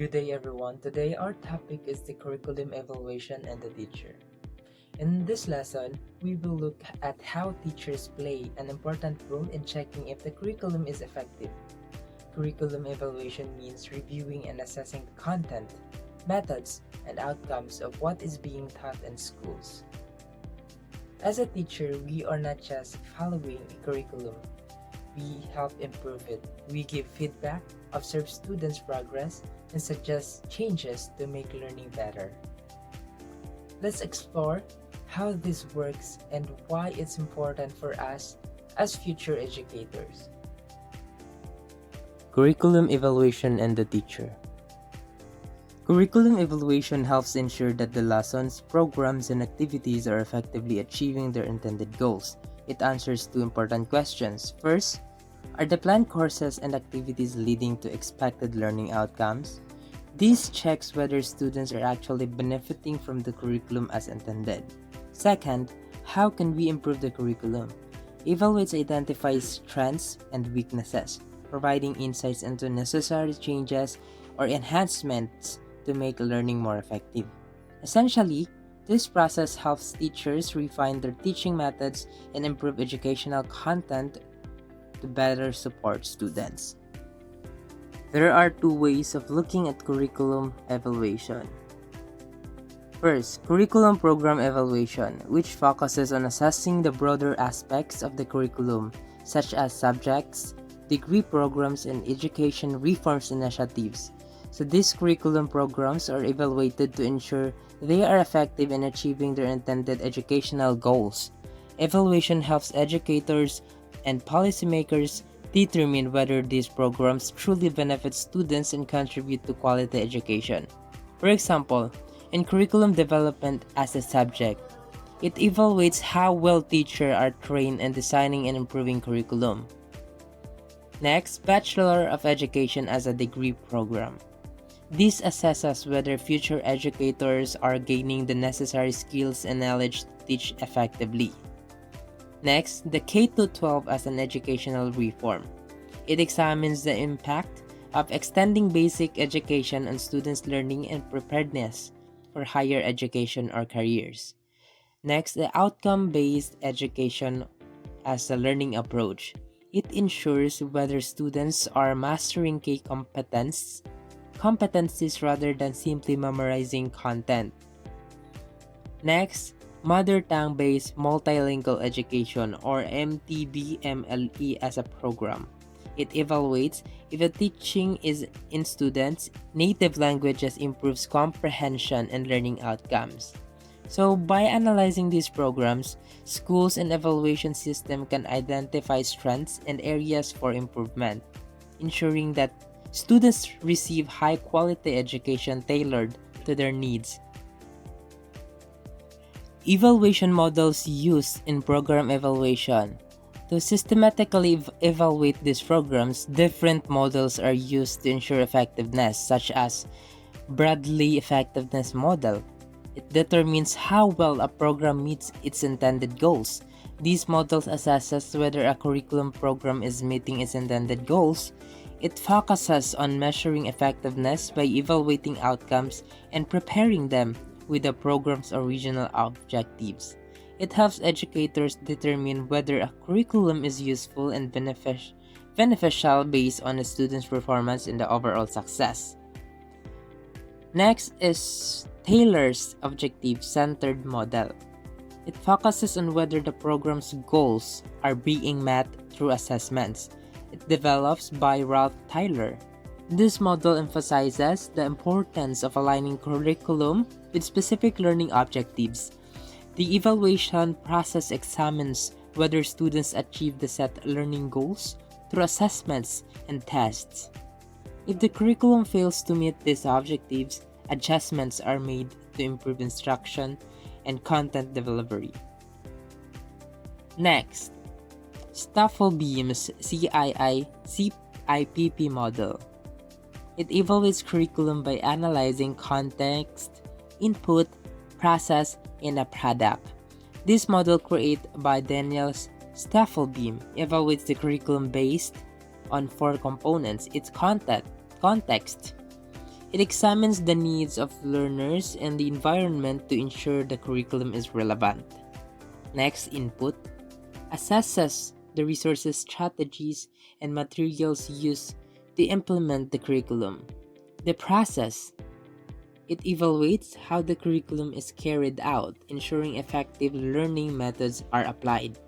Good day, everyone. Today, our topic is the curriculum evaluation and the teacher. In this lesson, we will look at how teachers play an important role in checking if the curriculum is effective. Curriculum evaluation means reviewing and assessing the content, methods, and outcomes of what is being taught in schools. As a teacher, we are not just following a curriculum, we help improve it. We give feedback, observe students' progress, and suggest changes to make learning better. Let's explore how this works and why it's important for us as future educators. Curriculum evaluation and the teacher. Curriculum evaluation helps ensure that the lessons, programs, and activities are effectively achieving their intended goals. It answers two important questions. First, are the planned courses and activities leading to expected learning outcomes? This checks whether students are actually benefiting from the curriculum as intended. Second, how can we improve the curriculum? Evaluates identifies trends and weaknesses, providing insights into necessary changes or enhancements to make learning more effective. Essentially, this process helps teachers refine their teaching methods and improve educational content to better support students. There are two ways of looking at curriculum evaluation. First, curriculum program evaluation, which focuses on assessing the broader aspects of the curriculum, such as subjects, degree programs, and education reforms initiatives. So these curriculum programs are evaluated to ensure they are effective in achieving their intended educational goals. Evaluation helps educators and policymakers determine whether these programs truly benefit students and contribute to quality education. For example, in curriculum development as a subject, it evaluates how well teachers are trained in designing and improving curriculum. Next, Bachelor of Education as a degree program. This assesses whether future educators are gaining the necessary skills and knowledge to teach effectively. Next, the K-12 as an educational reform. It examines the impact of extending basic education on students' learning and preparedness for higher education or careers. Next, the outcome-based education as a learning approach. It ensures whether students are mastering key competencies rather than simply memorizing content. Next, Mother Tongue-Based Multilingual Education or MTBMLE as a program. It evaluates if the teaching is in students' native languages improves comprehension and learning outcomes. So by analyzing these programs, schools and evaluation system can identify strengths and areas for improvement, ensuring that students receive high-quality education tailored to their needs. Evaluation models used in program evaluation. To systematically evaluate these programs, different models are used to ensure effectiveness, such as Bradley Effectiveness Model. It determines how well a program meets its intended goals. These models assesses whether a curriculum program is meeting its intended goals. It focuses on measuring effectiveness by evaluating outcomes and preparing them with the program's original objectives. It helps educators determine whether a curriculum is useful and beneficial based on a student's performance and the overall success. Next is Taylor's objective-centered model. It focuses on whether the program's goals are being met through assessments. It develops by Ralph Taylor. This model emphasizes the importance of aligning curriculum with specific learning objectives. The evaluation process examines whether students achieve the set learning goals through assessments and tests. If the curriculum fails to meet these objectives, adjustments are made to improve instruction and content delivery. Next, Staffelbeam's CIPP model. It evaluates curriculum by analyzing context, input, process, and a product. This model created by Daniel Staffelbeam evaluates the curriculum based on four components: its content, context, It examines the needs of learners and the environment to ensure the curriculum is relevant. Next, input assesses the resources, strategies, and materials used to implement the curriculum. The process, it evaluates how the curriculum is carried out, ensuring effective learning methods are applied.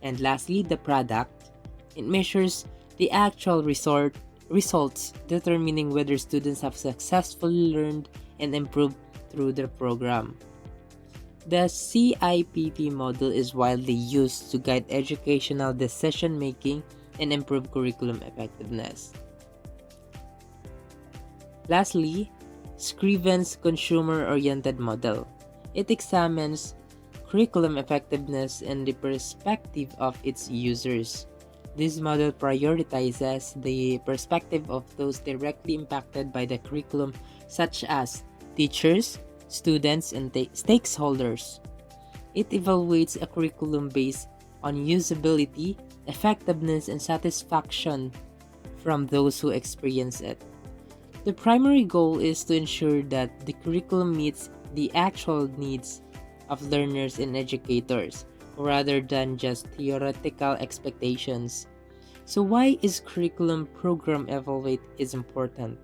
And lastly, the product, it measures the actual results, determining whether students have successfully learned and improved through the program. The CIPP model is widely used to guide educational decision-making and improve curriculum effectiveness. Lastly, Scriven's consumer-oriented model. It examines curriculum effectiveness in the perspective of its users. This model prioritizes the perspective of those directly impacted by the curriculum, such as teachers, students, and stakeholders. It evaluates a curriculum based on usability, effectiveness, and satisfaction from those who experience it. The primary goal is to ensure that the curriculum meets the actual needs of learners and educators, rather than just theoretical expectations. So why is curriculum program evaluate is important?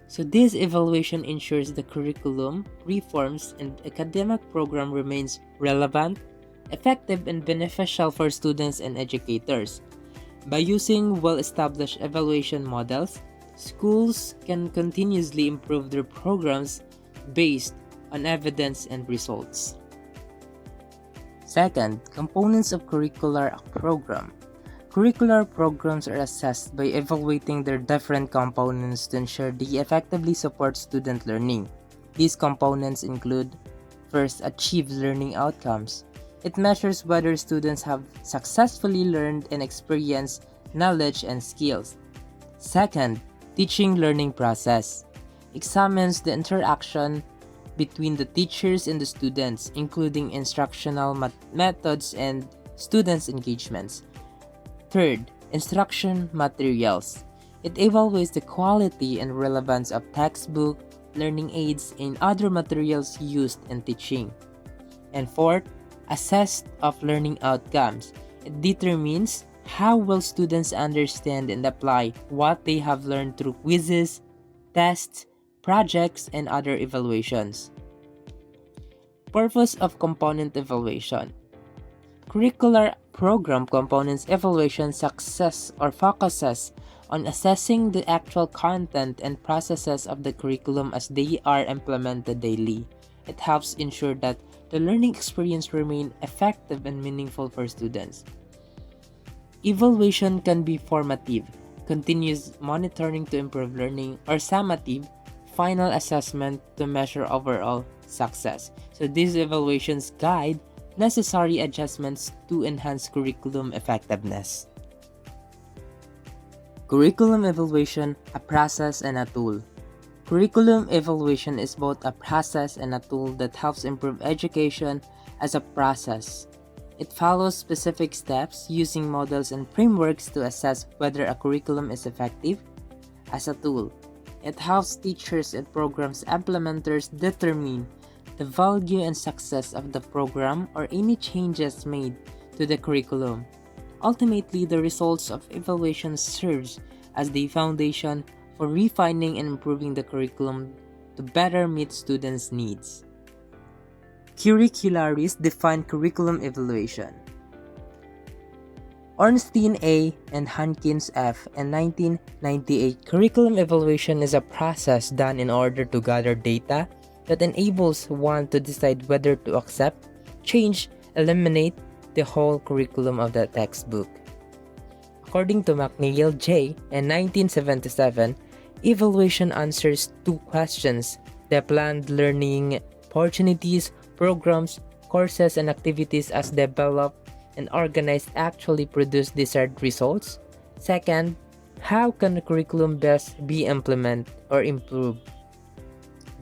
So this evaluation ensures the curriculum, reforms, and academic program remains relevant, effective, and beneficial for students and educators. By using well-established evaluation models, schools can continuously improve their programs based on evidence and results. Second, components of curricular program. Curricular programs are assessed by evaluating their different components to ensure they effectively support student learning. These components include: first, achieve learning outcomes. It measures whether students have successfully learned and experienced knowledge and skills. Second, teaching learning process. Examines the interaction between the teachers and the students, including instructional methods and students' engagements. Third, instruction materials. It evaluates the quality and relevance of textbook, learning aids, and other materials used in teaching. And fourth, assess of learning outcomes. It determines how well students understand and apply what they have learned through quizzes, tests, projects, and other evaluations. Purpose of component evaluation. Curricular program components evaluation success or focuses on assessing the actual content and processes of the curriculum as they are implemented daily. It helps ensure that the learning experience remain effective and meaningful for students. Evaluation can be formative, continuous monitoring to improve learning, or summative, final assessment to measure overall success. So these evaluations guide necessary adjustments to enhance curriculum effectiveness. Curriculum evaluation, a process and a tool. Curriculum evaluation is both a process and a tool that helps improve education as a process. It follows specific steps using models and frameworks to assess whether a curriculum is effective. As a tool, it helps teachers and programs implementers determine the value and success of the program or any changes made to the curriculum. Ultimately, the results of evaluation serves as the foundation for refining and improving the curriculum to better meet students' needs. Curricularis define curriculum evaluation. Ornstein A. and Hankins F. in 1998, curriculum evaluation is a process done in order to gather data that enables one to decide whether to accept, change, eliminate the whole curriculum of the textbook. According to McNeil J. in 1977, evaluation answers two questions: the planned learning opportunities, programs, courses, and activities as developed and organized actually produce desired results. Second, how can the curriculum best be implemented or improved?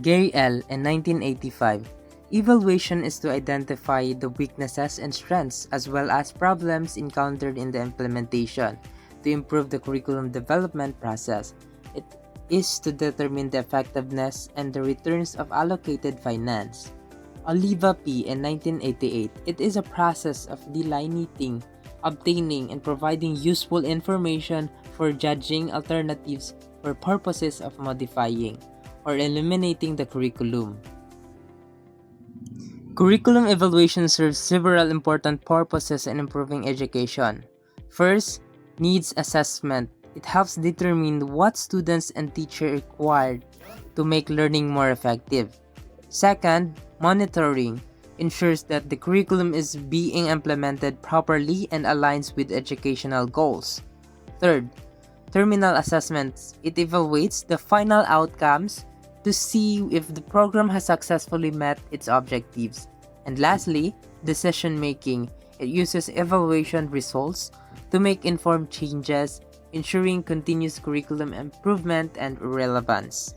Gary L. in 1985, evaluation is to identify the weaknesses and strengths as well as problems encountered in the implementation to improve the curriculum development process. It is to determine the effectiveness and the returns of allocated finance. Oliva P. in 1988, it is a process of delineating, obtaining, and providing useful information for judging alternatives for purposes of modifying or eliminating the curriculum. Curriculum evaluation serves several important purposes in improving education. First, needs assessment. It helps determine what students and teachers require to make learning more effective. Second, monitoring ensures that the curriculum is being implemented properly and aligns with educational goals. Third, terminal assessments. It evaluates the final outcomes to see if the program has successfully met its objectives. And lastly, decision making. It uses evaluation results to make informed changes, ensuring continuous curriculum improvement and relevance.